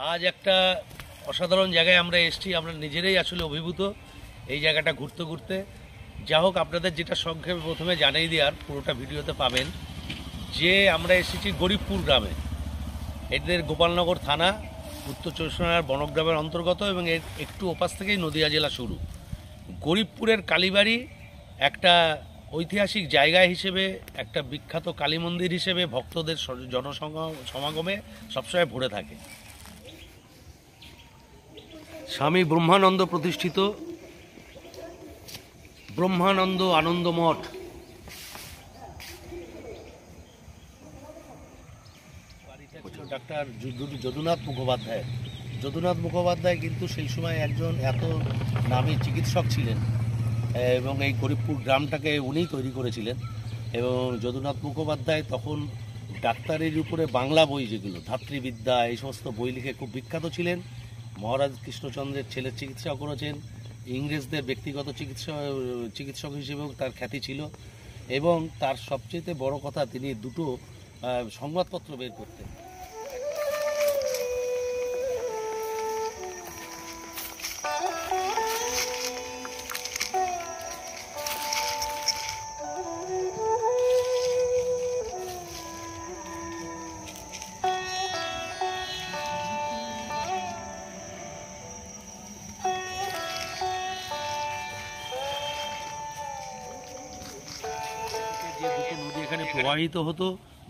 আজ একটা অসাধারণ জায়গায় আমরা এসেছি, আমরা নিজেরাই আসলে অভিভূত এই জায়গাটা ঘুরতে ঘুরতে। যা হোক, আপনাদের যেটা সংক্ষেপে প্রথমে জানিয়ে দেওয়ার, পুরোটা ভিডিওতে পাবেন, যে আমরা এসেছি গরিবপুর গ্রামে। এদের গোপালনগর থানা, উত্তর চব্বিশ পরগনার বনগ্রামের অন্তর্গত, এবং এর একটু ওপাশ থেকেই নদিয়া জেলা শুরু। গরিবপুরের কালীবাড়ি একটা ঐতিহাসিক জায়গা হিসেবে, একটা বিখ্যাত কালী মন্দির হিসেবে ভক্তদের জনসমাগমে সবসময় ভরে থাকে। স্বামী ব্রহ্মানন্দ প্রতিষ্ঠিত ব্রহ্মানন্দ আনন্দ মঠ। ডাক্তার যদুনাথ মুখোপাধ্যায়। যদুনাথ মুখোপাধ্যায় কিন্তু সেই সময় একজন এত নামী চিকিৎসক ছিলেন, এবং এই গরিবপুর গ্রামটাকে উনিই তৈরি করেছিলেন। এবং যদুনাথ মুখোপাধ্যায় তখন ডাক্তারের উপরে বাংলা বই, যেগুলো ধাত্রীবিদ্যা, এই সমস্ত বই লিখে খুব বিখ্যাত ছিলেন। মহারাজ কৃষ্ণচন্দ্রের ছেলের চিকিৎসা করেছেন, ইংরেজদের ব্যক্তিগত চিকিৎসক হিসেবেও তার খ্যাতি ছিল। এবং তার সবচেয়ে বড় কথা, তিনি দুটো সংবাদপত্র বের করতেন। যে দুটো নদী এখানে প্রবাহিত হতো,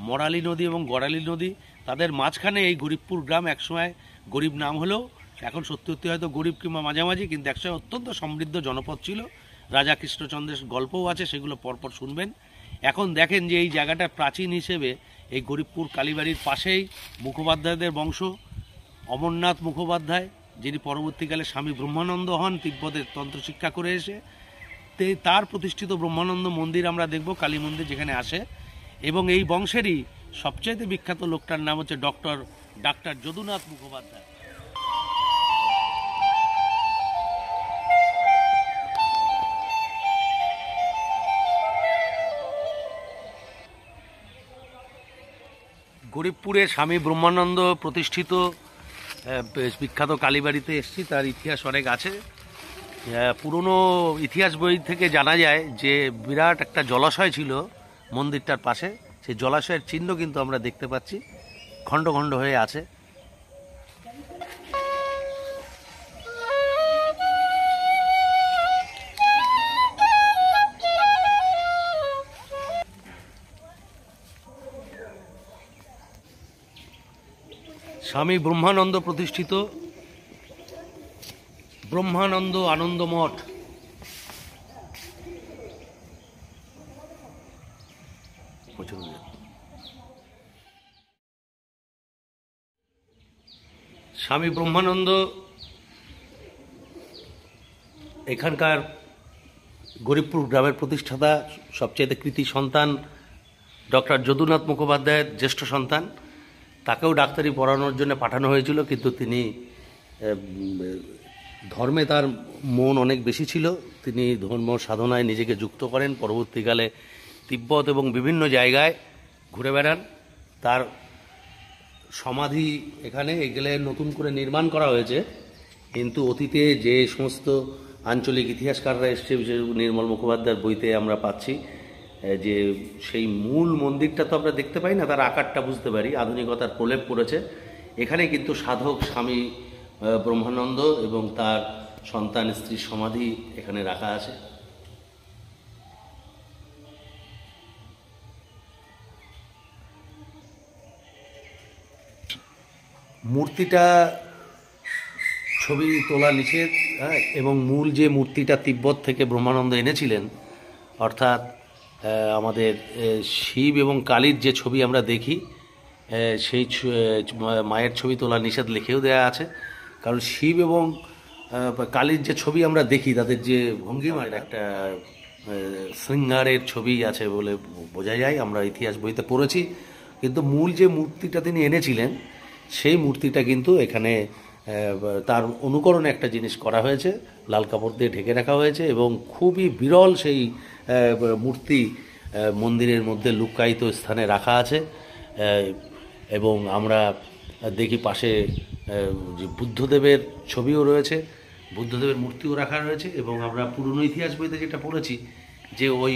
মরালি নদী এবং গড়ালি নদী, তাদের মাঝখানে এই গরিবপুর গ্রাম। একসময় গরিব নাম হলেও এখন সত্যি সত্যি হয়তো গরিব কিংবা মাঝামাঝি, কিন্তু একসময় অত্যন্ত সমৃদ্ধ জনপদ ছিল। রাজা কৃষ্ণচন্দ্রের গল্পও আছে, সেগুলো পরপর শুনবেন। এখন দেখেন যে এই জায়গাটা প্রাচীন হিসেবে এই গরিবপুর কালীবাড়ির পাশেই মুখোপাধ্যায়দের বংশ, অমরনাথ মুখোপাধ্যায়, যিনি পরবর্তীকালে স্বামী ব্রহ্মানন্দ হন, তিব্বতের তন্ত্র শিক্ষা করে এসে। তার প্রতিষ্ঠিত ব্রহ্মানন্দ মন্দির আমরা দেখব, কালী মন্দির যেখানে আসে। এবং এই বংশেরই সবচাইতে বিখ্যাত লোকটার নাম হচ্ছে ডাক্তার যদুনাথ মুখোপাধ্যায়। গরিবপুরে স্বামী ব্রহ্মানন্দ প্রতিষ্ঠিত বিখ্যাত কালীবাড়িতে এসেছি। তার ইতিহাস অনেক আছে। পুরনো ইতিহাস বই থেকে জানা যায় যে বিরাট একটা জলাশয় ছিল মন্দিরটার পাশে। সেই জলাশয়ের চিহ্ন কিন্তু আমরা দেখতে পাচ্ছি, খণ্ড খণ্ড হয়ে আছে। স্বামী ব্রহ্মানন্দ প্রতিষ্ঠিত ব্রহ্মানন্দ আনন্দ মঠ। স্বামী ব্রহ্মানন্দ এখানকার গরিবপুর গ্রামের প্রতিষ্ঠাতা, সবচেয়ে কৃতি সন্তান ডক্টর যদুনাথ মুখোপাধ্যায়ের জ্যেষ্ঠ সন্তান। তাকেও ডাক্তারি পড়ানোর জন্য পাঠানো হয়েছিল, কিন্তু তিনি ধর্মে তার মন অনেক বেশি ছিল। তিনি ধর্ম সাধনায় নিজেকে যুক্ত করেন। পরবর্তীকালে তিব্বত এবং বিভিন্ন জায়গায় ঘুরে বেড়ান। তার সমাধি এখানে এগুলো নতুন করে নির্মাণ করা হয়েছে, কিন্তু অতীতে যে সমস্ত আঞ্চলিক ইতিহাসকাররা এসছে, বিশেষ নির্মল মুখোপাধ্যায়ের বইতে আমরা পাচ্ছি যে সেই মূল মন্দিরটা তো আমরা দেখতে পাই না, তার আকারটা বুঝতে পারি, আধুনিকতার প্রলেপ পড়েছে। এখানে কিন্তু সাধক স্বামী ব্রহ্মানন্দ এবং তার সন্তান স্ত্রীর সমাধি এখানে রাখা আছে। মূর্তিটা ছবি তোলা নিষেধ, এবং মূল যে মূর্তিটা তিব্বত থেকে ব্রহ্মানন্দ এনেছিলেন, অর্থাৎ আমাদের শিব এবং কালীর যে ছবি আমরা দেখি, সেই মায়ের ছবি তোলা নিষেধ লিখেও দেওয়া আছে। কারণ শিব এবং কালীর যে ছবি আমরা দেখি, তাদের যে ভঙ্গিমার একটা শৃঙ্গারের ছবি আছে বলে বোঝা যায়, আমরা ইতিহাস বইতে পড়েছি। কিন্তু মূল যে মূর্তিটা তিনি এনেছিলেন, সেই মূর্তিটা কিন্তু এখানে তার অনুকরণে একটা জিনিস করা হয়েছে, লাল কাপড় দিয়ে ঢেকে রাখা হয়েছে, এবং খুবই বিরল সেই মূর্তি মন্দিরের মধ্যে লুকায়িত স্থানে রাখা আছে। এবং আমরা দেখি পাশে যে বুদ্ধদেবের ছবিও রয়েছে, বুদ্ধদেবের মূর্তিও রাখা রয়েছে। এবং আমরা পুরনো ইতিহাস বইতে যেটা পড়েছি যে ওই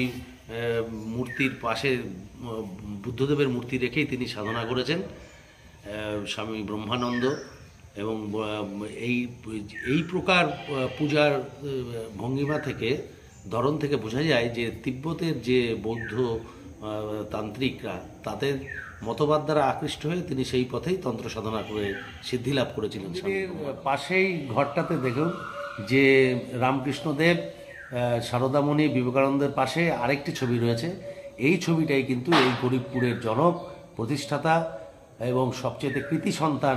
মূর্তির পাশে বুদ্ধদেবের মূর্তি রেখেই তিনি সাধনা করেছেন স্বামী ব্রহ্মানন্দ। এবং এই এই প্রকার পূজার ভঙ্গিমা থেকে, ধরন থেকে বোঝা যায় যে তিব্বতের যে বৌদ্ধ তান্ত্রিকরা তাদের মতবাদ দ্বারা আকৃষ্ট হয়ে তিনি সেই পথেই তন্ত্র সাধনা করে সিদ্ধি লাভ করেছিলেন। পাশেই ঘরটাতে দেখুন যে রামকৃষ্ণদেব, সারদামণি, বিবেকানন্দের পাশে আরেকটি ছবি রয়েছে। এই ছবিটাই কিন্তু এই গরিবপুরের জনক, প্রতিষ্ঠাতা এবং সবচেয়ে কৃতি সন্তান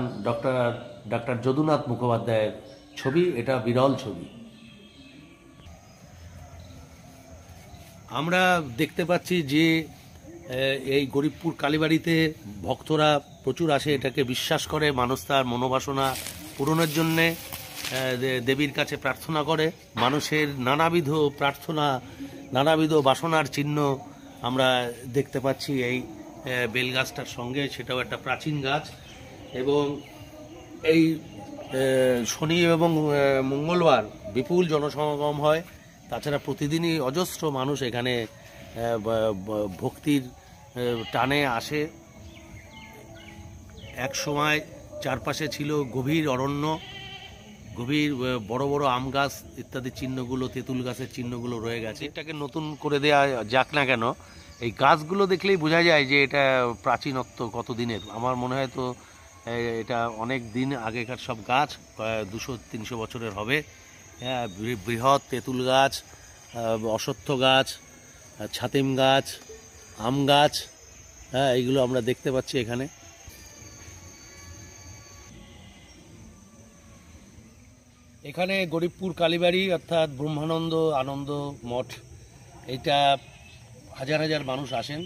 ডক্টর যদুনাথ মুখোপাধ্যায়ের ছবি। এটা বিরল ছবি। আমরা দেখতে পাচ্ছি যে এই গরিবপুর কালীবাড়িতে ভক্তরা প্রচুর আসে, এটাকে বিশ্বাস করে, মানুষ তার মনোবাসনা পূরণের জন্যে দেবীর কাছে প্রার্থনা করে। মানুষের নানাবিধ প্রার্থনা, নানাবিধ বাসনার চিহ্ন আমরা দেখতে পাচ্ছি এই বেলগাছটার সঙ্গে। সেটাও একটা প্রাচীন গাছ। এবং এই শনি এবং মঙ্গলবার বিপুল জনসমাগম হয়। তাছাড়া প্রতিদিনই অজস্র মানুষ এখানে ভক্তির টানে আসে। এক সময় চারপাশে ছিল গভীর অরণ্য, গভীর বড় বড় আম গাছ ইত্যাদি চিহ্নগুলো, তেঁতুল গাছের চিহ্নগুলো রয়ে গেছে। এটাকে নতুন করে দেয়া যাক না কেন, এই গাছগুলো দেখলেই বোঝা যায় যে এটা প্রাচীনত্ব কত দিনের। আমার মনে হয় তো এটা অনেক দিন আগেকার সব গাছ, 200-300 বছরের হবে। হ্যাঁ, বৃহৎ তেঁতুল গাছ, অশ্বত্থ গাছ, ছাতিম গাছ, আম গাছ, হ্যাঁ, এইগুলো আমরা দেখতে পাচ্ছি এখানে। এখানে গরিবপুর কালীবাড়ি অর্থাৎ ব্রহ্মানন্দ আনন্দ মঠ, এটা হাজার হাজার মানুষ আসেন।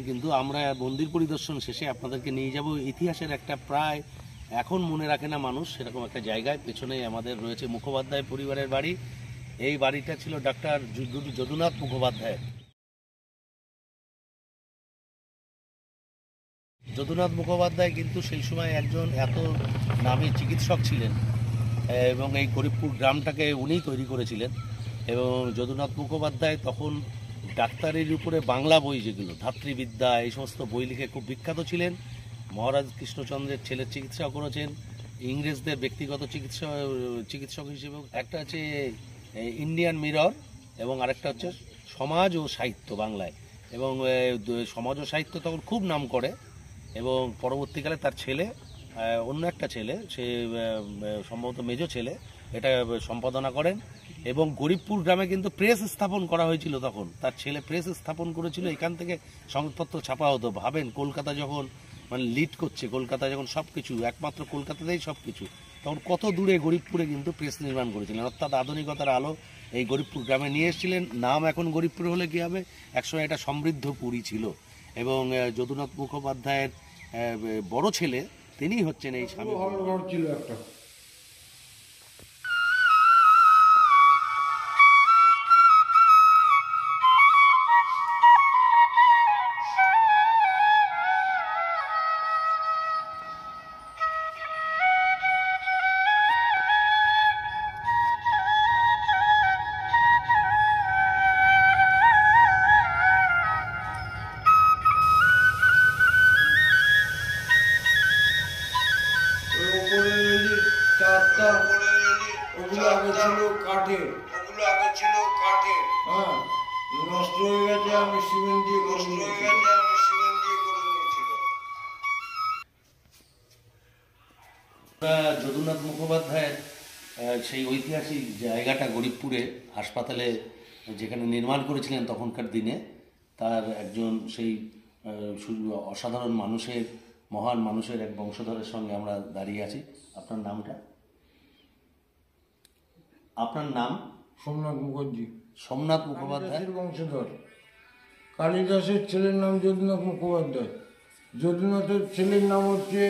কিন্তু আমরা মন্দির পরিদর্শন শেষে আপনাদেরকে নিয়ে যাব ইতিহাসের একটা প্রায় এখন মনে রাখে না মানুষ সেরকম একটা জায়গায়। পেছনে আমাদের রয়েছে মুখোপাধ্যায় পরিবারের বাড়ি। এই বাড়িটা ছিল ডক্টর যদুনাথ মুখোপাধ্যায়ের। যদুনাথ মুখোপাধ্যায় কিন্তু সেই সময় একজন এত নামী চিকিৎসক ছিলেন এবং এই গরিবপুর গ্রামটাকে উনিই তৈরি করেছিলেন। এবং যদুনাথ মুখোপাধ্যায় তখন ডাক্তারের উপরে বাংলা বই, যেগুলো ধাত্রীবিদ্যা, এই সমস্ত বই লিখে খুব বিখ্যাত ছিলেন। মহারাজ কৃষ্ণচন্দ্রের ছেলের চিকিৎসা করেছেন, ইংরেজদের ব্যক্তিগত চিকিৎসক হিসেবেও। একটা হচ্ছে ইন্ডিয়ান মিরর এবং আরেকটা হচ্ছে সমাজ ও সাহিত্য বাংলায়। এবং সমাজ ও সাহিত্য তখন খুব নাম করে। এবং পরবর্তীকালে তার ছেলে, অন্য একটা ছেলে, সে সম্ভবত মেজো ছেলে, এটা সম্পাদনা করেন। এবং গরিবপুর গ্রামে কিন্তু প্রেস স্থাপন করা হয়েছিল। তখন তার ছেলে প্রেস স্থাপন করেছিল, এখান থেকে সংবাদপত্র ছাপা হতো। ভাবেন, কলকাতা যখন লিড করছে, কলকাতা যখন সব কিছু, একমাত্র কলকাতাতেই সব কিছু, তখন কত দূরে গরিবপুরে কিন্তু প্রেস নির্মাণ করেছিলেন। অর্থাৎ আধুনিকতার আলো এই গরিবপুর গ্রামে নিয়ে এসেছিলেন। নাম এখন গরিবপুর হলে কী হবে, একসময় এটা সমৃদ্ধ পুরী ছিল। এবং যদুনাথ মুখোপাধ্যায়ের বড় ছেলে তিনি হচ্ছেন এই স্বামী। ছিল একটা হ্যাঁ, নষ্ট হয়ে গেছে, আমি সিমেন্ট দিয়ে করে যদুনাথ মুখোপাধ্যায়ের সেই ঐতিহাসিক জায়গাটা গরিবপুরে হাসপাতালে যেখানে নির্মাণ করেছিলেন তখনকার দিনে, তার একজন সেই অসাধারণ মানুষের, মহান মানুষের এক বংশধরের সঙ্গে আমরা দাঁড়িয়ে আছি। আপনার নামটা? আপনার নাম? সোমনাথ মুখার্জি। সোমনাথ মুখোপাধ্যায় বংশধর। কালিদাসের ছেলের নাম যদুনাথ মুখোপাধ্যায়। যদুনাথের ছেলের নাম হচ্ছে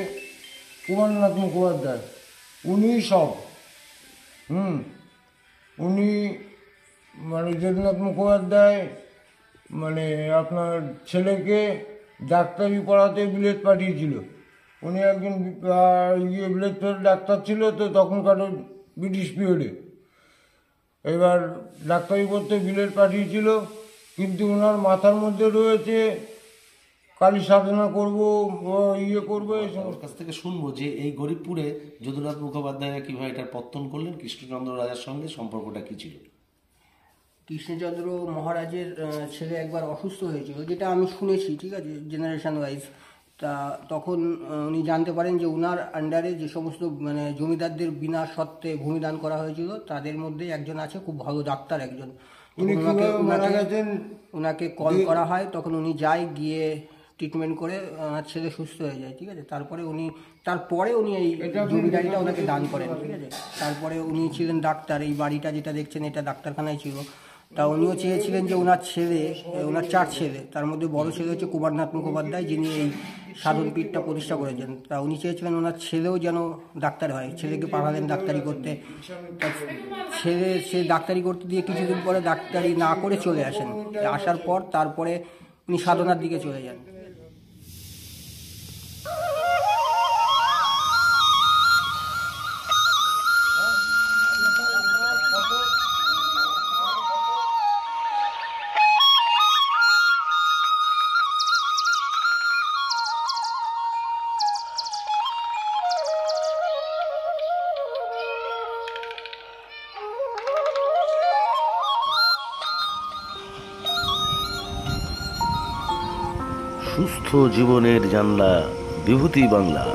কুমারনাথ মুখোপাধ্যায়। উনি সব উনি যদুনাথ মুখোপাধ্যায় আপনার ছেলেকে ডাক্তারি পড়াতে বিলেত পাঠিয়েছিল। উনি একজন ব্লেড ডাক্তার ছিল, তো তখনকার ব্রিটিশ পিরিয়ডে। এবার ডাক্তারি করতে বিলেত পাঠিয়েছিল, কিন্তু ওনার মাথার মধ্যে রয়েছে কালী সাধনা করবো, করবো এই ওর কাছ থেকে শুনবো যে এই গরিবপুরে যদুনাথ মুখোপাধ্যায়রা কিভাবে এটার পত্তন করলেন, কৃষ্ণচন্দ্র রাজার সঙ্গে সম্পর্কটা কি ছিল। কৃষ্ণচন্দ্র মহারাজের ছেলে একবার অসুস্থ হয়েছিল, যেটা আমি শুনেছি, ঠিক আছে, জেনারেশন ওয়াইজ। তা তখন উনি জানতে পারেন যে উনার আন্ডারে যে সমস্ত মানে জমিদারদের বিনা শর্তে ভূমিদান করা হয়েছিল, তাদের মধ্যে একজন আছে খুব ভালো ডাক্তার একজন। উনি মারা গেছেন। ওনাকে কল করা হয়, তখন উনি যায়, গিয়ে ট্রিটমেন্ট করে ওনার ছেলে সুস্থ হয়ে যায়, ঠিক আছে। তারপরে উনি এই জমিদারিটা ওনাকে দান করেন, ঠিক আছে। তারপরে উনি ছিলেন ডাক্তার, এই বাড়িটা যেটা দেখছেন এটা ডাক্তারখানায় ছিল। তা উনিও চেয়েছিলেন যে ওনার 4 ছেলে, তার মধ্যে বড় ছেলে হচ্ছে কুমারনাথ মুখোপাধ্যায়, যিনি এই সাধনপীঠটা প্রতিষ্ঠা করেছেন। তা উনি চেয়েছিলেন ওনার ছেলেও যেন ডাক্তার হয়, ছেলেকে পাঠালেন ডাক্তারি করতে। সে ডাক্তারি করতে দিয়ে কিছুদিন পরে ডাক্তারি না করে চলে আসেন। আসার পর তারপরে উনি সাধনার দিকে চলে যান। সুস্থ জীবনের জানলা বিভূতি বাংলা।